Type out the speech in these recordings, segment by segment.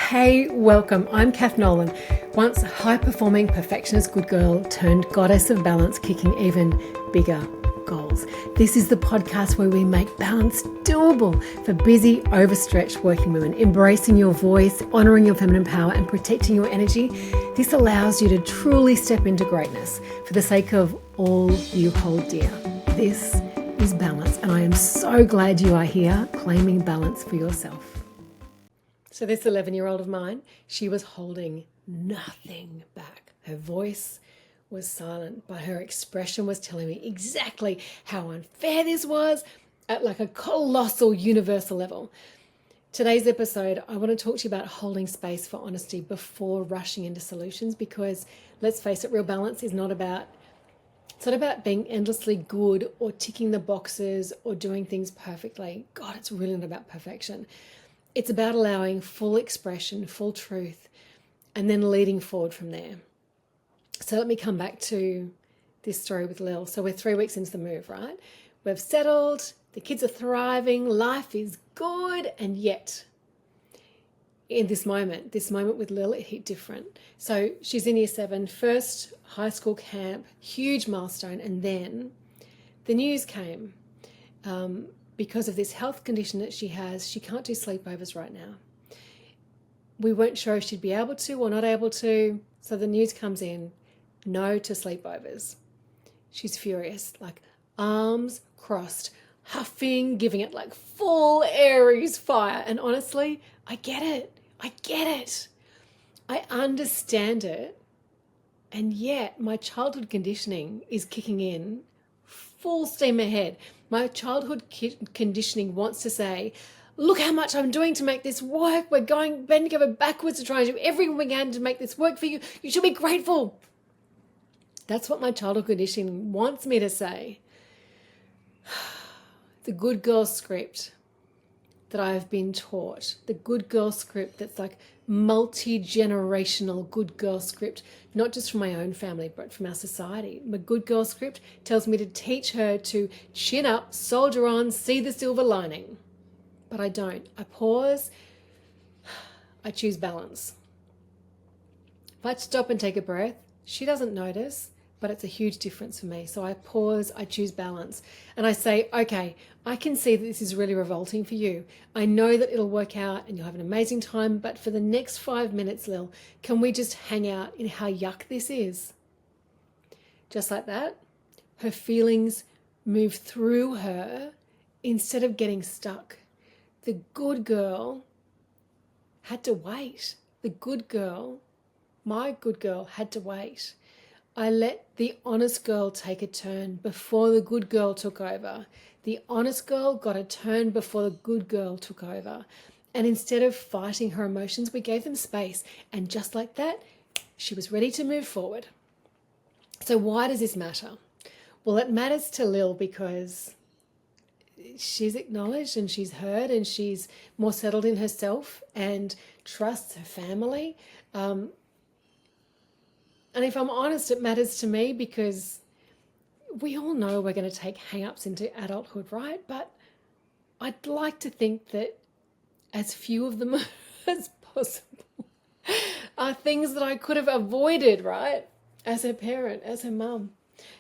Hey, welcome. I'm Cath Nolan, once high-performing perfectionist good girl turned goddess of balance, kicking even bigger goals. This is the podcast where we make balance doable for busy, overstretched working women, embracing your voice, honoring your feminine power, and protecting your energy. This allows you to truly step into greatness for the sake of all you hold dear. This is balance, and I am so glad you are here claiming balance for yourself. So this 11-year-old of mine, she was holding nothing back. Her voice was silent, but her expression was telling me exactly how unfair this was at like a colossal universal level. Today's episode, I want to talk to you about holding space for honesty before rushing into solutions, because let's face it, real balance is not about being endlessly good or ticking the boxes or doing things perfectly. God, it's really not about perfection. It's about allowing full expression, full truth, and then leading forward from there. So let me come back to this story with Lil. So we're 3 weeks into the move, right? We've settled, the kids are thriving, life is good, and yet in this moment with Lil, it hit different. So she's in year 7, first high school camp, huge milestone, and then the news came. Because of this health condition that she has, she can't do sleepovers right now. We weren't sure if she'd be able to or not able to, so the news comes in, no to sleepovers. She's furious, like arms crossed, huffing, giving it like full Aries fire. And honestly, I get it. I understand it. And yet my childhood conditioning is kicking in full steam ahead. My childhood conditioning wants to say, look how much I'm doing to make this work. We're bending over backwards to try and do everything we can to make this work for you. You should be grateful. That's what my childhood conditioning wants me to say. The good girl script that I've been taught, the good girl script that's like multi-generational good girl script, not just from my own family, but from our society. My good girl script tells me to teach her to chin up, soldier on, see the silver lining. But I don't. I pause. I choose balance. If I stop and take a breath, she doesn't notice, but it's a huge difference for me. So I pause, I choose balance, and I say, okay, I can see that this is really revolting for you. I know that it'll work out and you'll have an amazing time, but for the next 5 minutes, Lil, can we just hang out in how yuck this is? Just like that, her feelings move through her instead of getting stuck. The good girl had to wait. My good girl had to wait. I let the honest girl take a turn before the good girl took over. The honest girl got a turn before the good girl took over. And instead of fighting her emotions, we gave them space. And just like that, she was ready to move forward. So why does this matter? Well, it matters to Lil because she's acknowledged and she's heard and she's more settled in herself and trusts her family. And if I'm honest, it matters to me because we all know we're going to take hang-ups into adulthood, right? But I'd like to think that as few of them as possible are things that I could have avoided, right? As her parent, as her mum.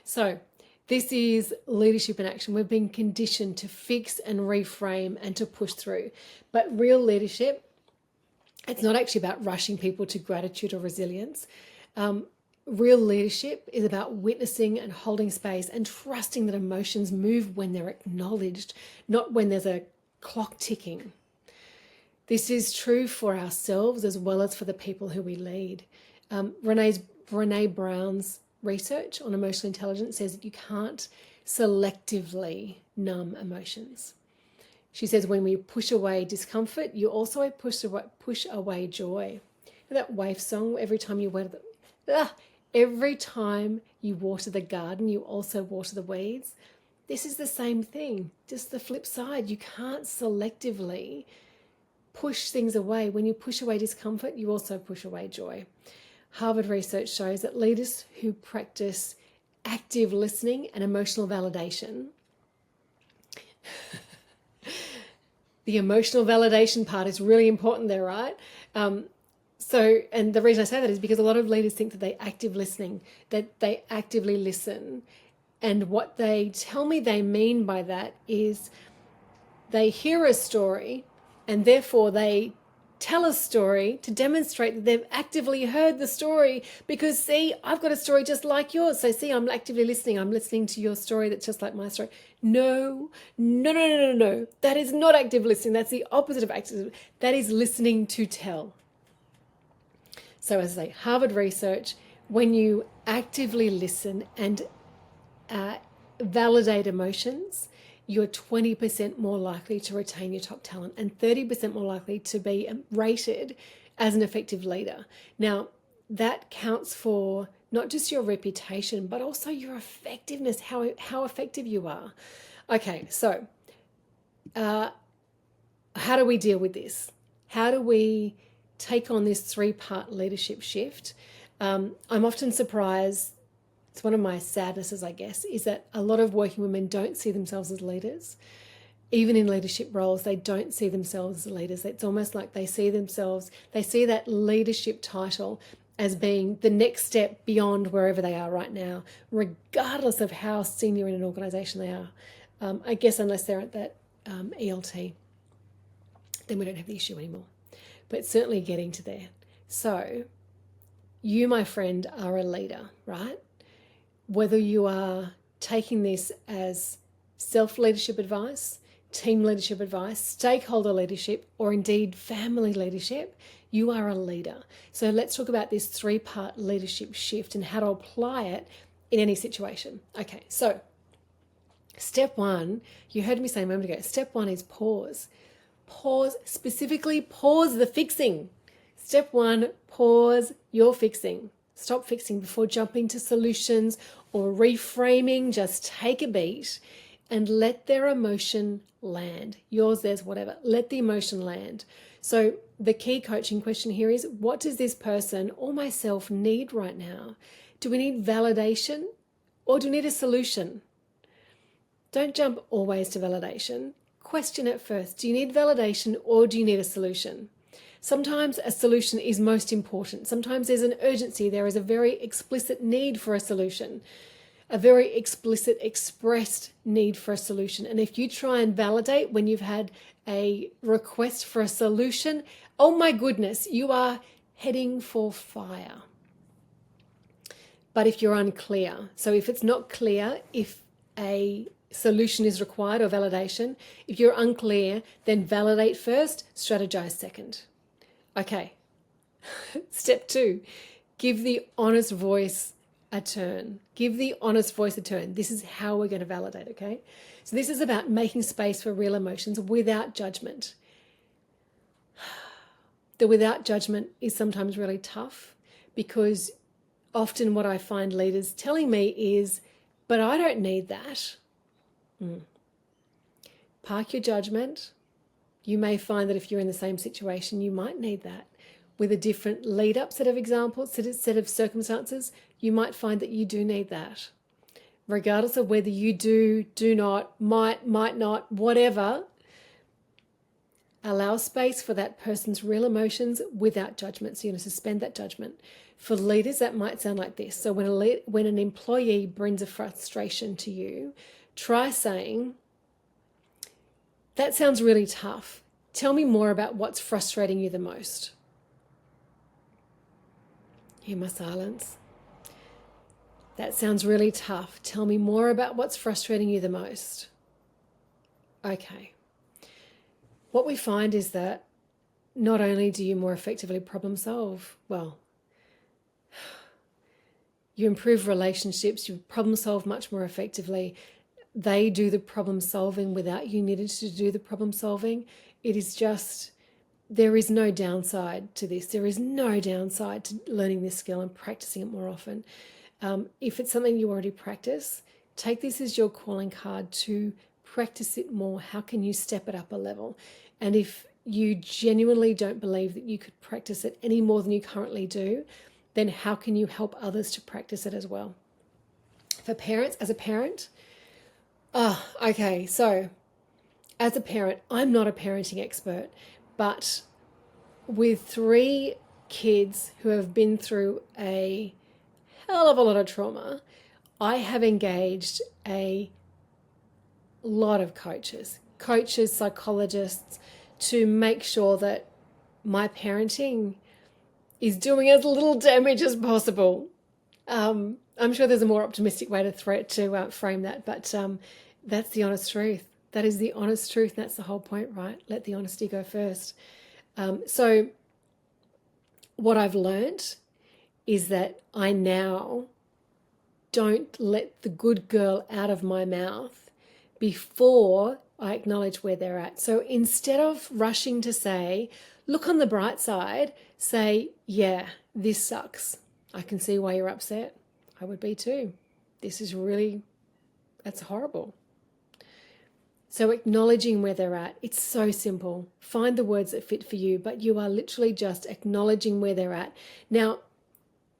So this is leadership in action. We've been conditioned to fix and reframe and to push through. But real leadership, it's not actually about rushing people to gratitude or resilience. Real leadership is about witnessing and holding space and trusting that emotions move when they're acknowledged, not when there's a clock ticking. This is true for ourselves as well as for the people who we lead. Brené Brown's research on emotional intelligence says that you can't selectively numb emotions. She says when we push away discomfort, you also push away joy. You know that Wave song, every time you water the garden, you also water the weeds. This is the same thing, just the flip side. You can't selectively push things away. When you push away discomfort, you also push away joy. Harvard research shows that leaders who practice active listening and emotional validation, the emotional validation part is really important there, right? So, and the reason I say that is because a lot of leaders think that that they actively listen. And what they tell me they mean by that is they hear a story and therefore they tell a story to demonstrate that they've actively heard the story, because see, I've got a story just like yours. So see, I'm actively listening. I'm listening to your story that's just like my story. No, no, no, no, no, no. That is not active listening. That's the opposite of active. That is listening to tell. So as I say, Harvard research, when you actively listen and validate emotions, you're 20% more likely to retain your top talent and 30% more likely to be rated as an effective leader. Now, that counts for not just your reputation, but also your effectiveness, how effective you are. Okay, so how do we deal with this? How do we take on this 3-part leadership shift? I'm often surprised. It's one of my sadnesses, I guess, is that a lot of working women don't see themselves as leaders. Even in leadership roles, they don't see themselves as leaders. It's almost like they see that leadership title as being the next step beyond wherever they are right now, regardless of how senior in an organization they are. I guess unless they're at that ELT, then we don't have the issue anymore. But certainly getting to there. So you, my friend, are a leader, right? Whether you are taking this as self-leadership advice, team leadership advice, stakeholder leadership, or indeed family leadership, you are a leader. So let's talk about this 3-part leadership shift and how to apply it in any situation. Okay, so step 1, you heard me say a moment ago, step 1 is pause. Pause, specifically pause the fixing. Step 1, pause your fixing. Stop fixing before jumping to solutions or reframing. Just take a beat and let their emotion land. Yours, theirs, whatever. Let the emotion land. So the key coaching question here is, what does this person or myself need right now? Do we need validation or do we need a solution? Don't jump always to validation. Question it first. Do you need validation or do you need a solution? Sometimes a solution is most important. Sometimes there's an urgency. There is a very explicit need for a solution, a very explicit expressed need for a solution. And if you try and validate when you've had a request for a solution, oh my goodness, you are heading for fire. But if you're unclear, so if it's not clear, if a solution is required or validation, if you're unclear, then validate first, strategize second. Okay, step 2, give the honest voice a turn. Give the honest voice a turn. This is how we're going to validate, okay? So this is about making space for real emotions without judgment. The without judgment is sometimes really tough, because often what I find leaders telling me is, but I don't need that. Park your judgment. You may find that if you're in the same situation, you might need that. With a different lead-up set of examples, set of circumstances, you might find that you do need that. Regardless of whether you do not, might not, whatever, allow space for that person's real emotions without judgment. So you're going to suspend that judgment. For leaders, that might sound like this. So when an employee brings a frustration to you, try saying, that sounds really tough. Tell me more about what's frustrating you the most. Hear my silence. That sounds really tough. Tell me more about what's frustrating you the most. Okay. What we find is that not only do you more effectively problem solve, well, you improve relationships, you problem solve much more effectively. They do the problem solving without you needing to do the problem solving. It is just, there is no downside to this. There is no downside to learning this skill and practicing it more often. If it's something you already practice, take this as your calling card to practice it more. How can you step it up a level? And if you genuinely don't believe that you could practice it any more than you currently do, then how can you help others to practice it as well? For parents, as a parent, okay, so as a parent, I'm not a parenting expert, but with 3 kids who have been through a hell of a lot of trauma, I have engaged a lot of coaches, psychologists, to make sure that my parenting is doing as little damage as possible. I'm sure there's a more optimistic way to frame that, but that's the honest truth. That is the honest truth. That's the whole point, right? Let the honesty go first. So what I've learned is that I now don't let the good girl out of my mouth before I acknowledge where they're at. So instead of rushing to say, look on the bright side, say, yeah, this sucks. I can see why you're upset. I would be too. That's horrible. So acknowledging where they're at, it's so simple. Find the words that fit for you, but you are literally just acknowledging where they're at. Now,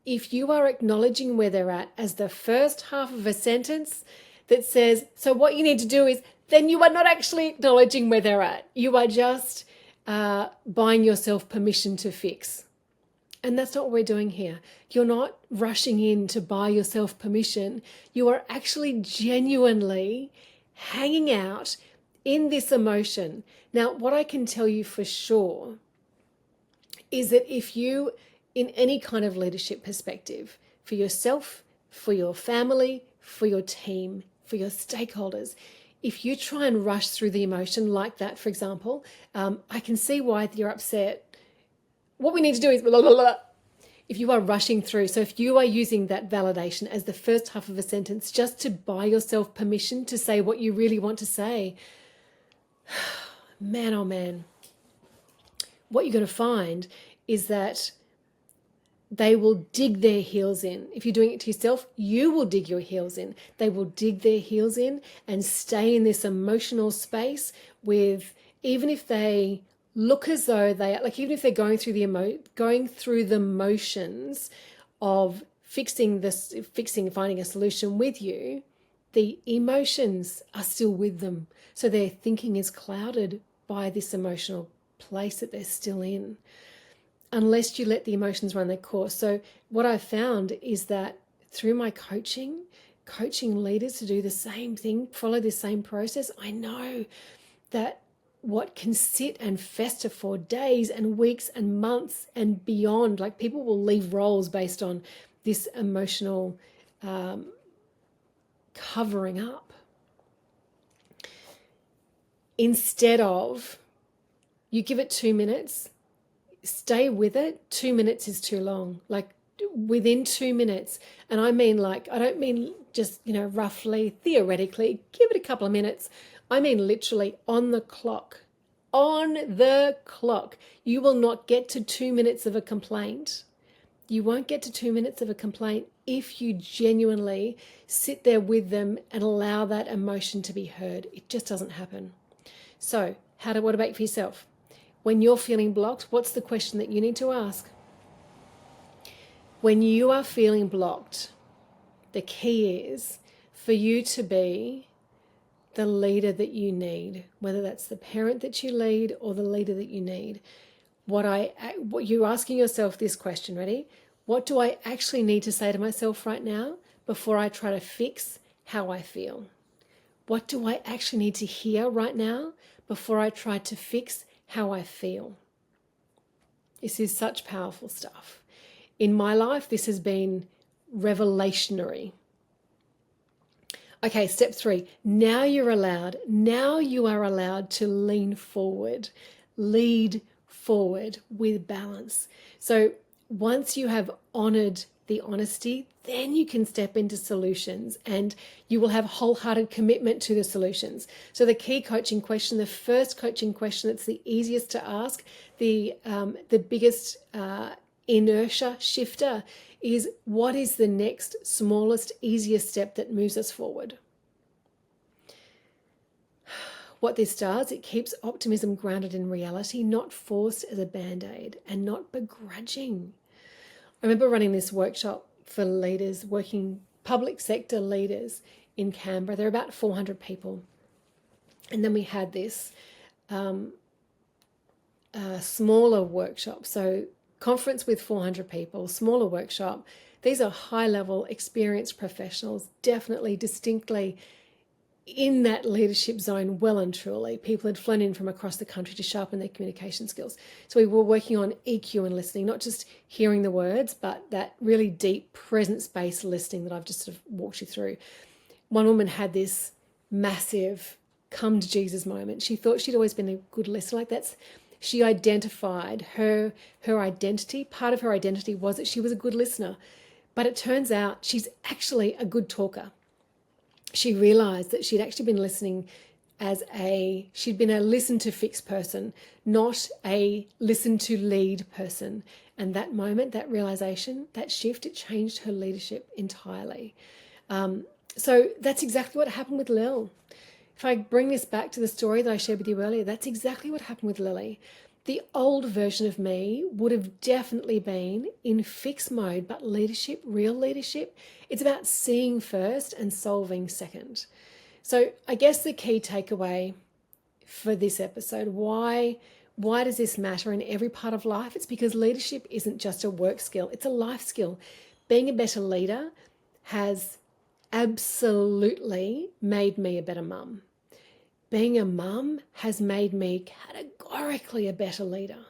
if you are acknowledging where they're at as the first half of a sentence that says, so what you need to do is, then you are not actually acknowledging where they're at. You are just buying yourself permission to fix. And that's not what we're doing here. You're not rushing in to buy yourself permission. You are actually genuinely hanging out in this emotion. Now, what I can tell you for sure is that if you, in any kind of leadership perspective, for yourself, for your family, for your team, for your stakeholders, if you try and rush through the emotion like that, for example, I can see why you're upset. What we need to do is blah, blah, blah. If you are rushing through, so if you are using that validation as the first half of a sentence just to buy yourself permission to say what you really want to say, man, oh man, what you're going to find is that they will dig their heels in. If you're doing it to yourself, you will dig your heels in. They will dig their heels in and stay in this emotional space with, even if they look as though they, like, even if they're going through the motions of finding a solution with you, the emotions are still with them. So their thinking is clouded by this emotional place that they're still in, unless you let the emotions run their course. So what I've found is that through my coaching leaders to do the same thing, follow the same process, I know that what can sit and fester for days and weeks and months and beyond, like people will leave roles based on this emotional covering up. Instead of, you give it 2 minutes, stay with it. 2 minutes is too long. Like within 2 minutes, and I mean, like, I don't mean just, roughly, theoretically, give it a couple of minutes. I mean literally on the clock. On the clock. You will not get to 2 minutes of a complaint. You won't get to 2 minutes of a complaint if you genuinely sit there with them and allow that emotion to be heard. It just doesn't happen. So, what about for yourself? When you're feeling blocked, what's the question that you need to ask? When you are feeling blocked, the key is for you to be the leader that you need, whether that's the parent that you lead or the leader that you need. What you're asking yourself this question, ready? What do I actually need to say to myself right now before I try to fix how I feel? What do I actually need to hear right now before I try to fix how I feel? This is such powerful stuff. In my life, this has been revelationary. Okay, step 3. Now you are allowed to lean forward, lead forward with balance. So once you have honored the honesty, then you can step into solutions and you will have wholehearted commitment to the solutions. So the key coaching question, the first coaching question that's the easiest to ask, the biggest inertia shifter is, what is the next smallest, easiest step that moves us forward? What this does, it keeps optimism grounded in reality, not forced as a band-aid and not begrudging. I remember running this workshop for leaders, working public sector leaders in Canberra. There are about 400 people. And then we had this smaller workshop. So conference with 400 people, smaller workshop. These are high-level, experienced professionals, definitely, distinctly in that leadership zone well and truly. People had flown in from across the country to sharpen their communication skills. So we were working on EQ and listening, not just hearing the words, but that really deep presence-based listening that I've just sort of walked you through. One woman had this massive come to Jesus moment. She thought she'd always been a good listener. She identified her identity. Part of her identity was that she was a good listener. But it turns out she's actually a good talker. She realized that she'd actually been listening she'd been a listen to fix person, not a listen to lead person. And that moment, that realization, that shift, it changed her leadership entirely. So that's exactly what happened with Lil. If I bring this back to the story that I shared with you earlier, that's exactly what happened with Lily. The old version of me would have definitely been in fix mode, but leadership, real leadership, it's about seeing first and solving second. So I guess the key takeaway for this episode, why does this matter in every part of life? It's because leadership isn't just a work skill, it's a life skill. Being a better leader has absolutely made me a better mum. Being a mum has made me categorically a better leader.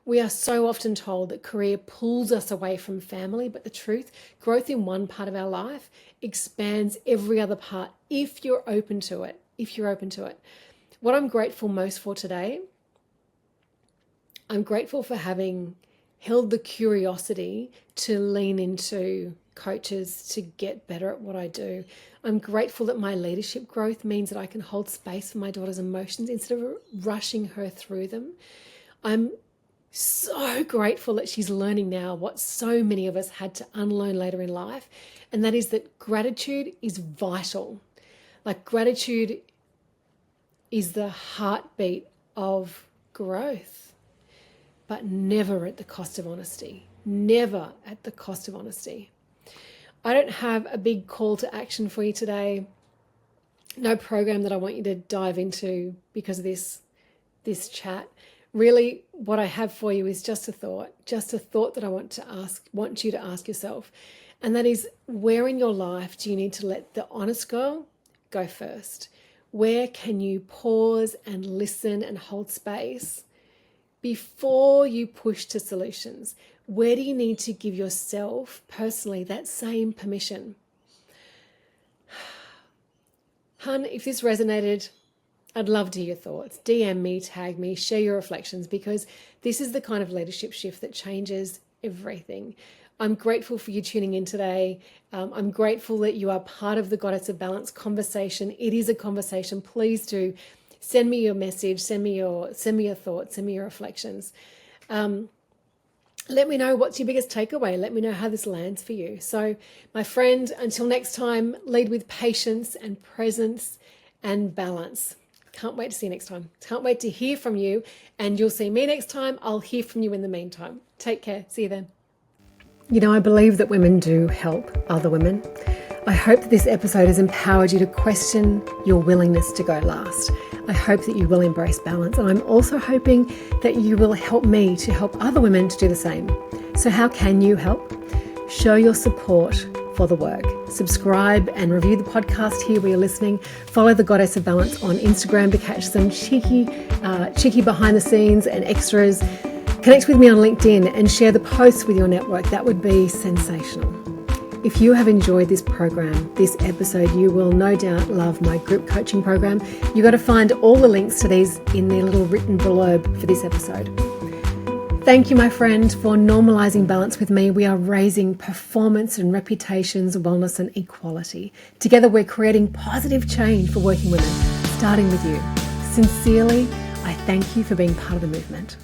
We are so often told that career pulls us away from family, but the truth, growth in one part of our life expands every other part if you're open to it. What I'm grateful most for today, I'm grateful for having held the curiosity to lean into coaches to get better at what I do. I'm grateful that my leadership growth means that I can hold space for my daughter's emotions instead of rushing her through them. I'm so grateful that she's learning now what so many of us had to unlearn later in life, and that is that gratitude is vital. Like, gratitude is the heartbeat of growth, but never at the cost of honesty. Never at the cost of honesty. I don't have a big call to action for you today. No program that I want you to dive into because of this chat. Really, what I have for you is just a thought that I want you to ask yourself. And that is, where in your life do you need to let the honest girl go first? Where can you pause and listen and hold space before you push to solutions? Where do you need to give yourself personally that same permission? Hun, if this resonated, I'd love to hear your thoughts. DM me, tag me, share your reflections, because this is the kind of leadership shift that changes everything. I'm grateful for you tuning in today. I'm grateful that you are part of the Goddess of Balance conversation. It is a conversation. Please do send me your message, send me your thoughts, send me your reflections. Let me know what's your biggest takeaway. Let me know how this lands for you. So, my friend, until next time, lead with patience and presence and balance. Can't wait to see you next time. Can't wait to hear from you, and you'll see me next time. I'll hear from you in the meantime. Take care. See you then. You know, I believe that women do help other women. I hope that this episode has empowered you to question your willingness to go last. I hope that you will embrace balance, and I'm also hoping that you will help me to help other women to do the same. So how can you help? Show your support for the work. Subscribe and review the podcast here where you're listening. Follow the Goddess of Balance on Instagram to catch some cheeky behind the scenes and extras. Connect with me on LinkedIn and share the posts with your network. That would be sensational. If you have enjoyed this program, this episode, you will no doubt love my group coaching program. You got to find all the links to these in the little written blurb for this episode. Thank you, my friend, for normalizing balance with me. We are raising performance and reputations, wellness and equality. Together, we're creating positive change for working women, starting with you. Sincerely, I thank you for being part of the movement.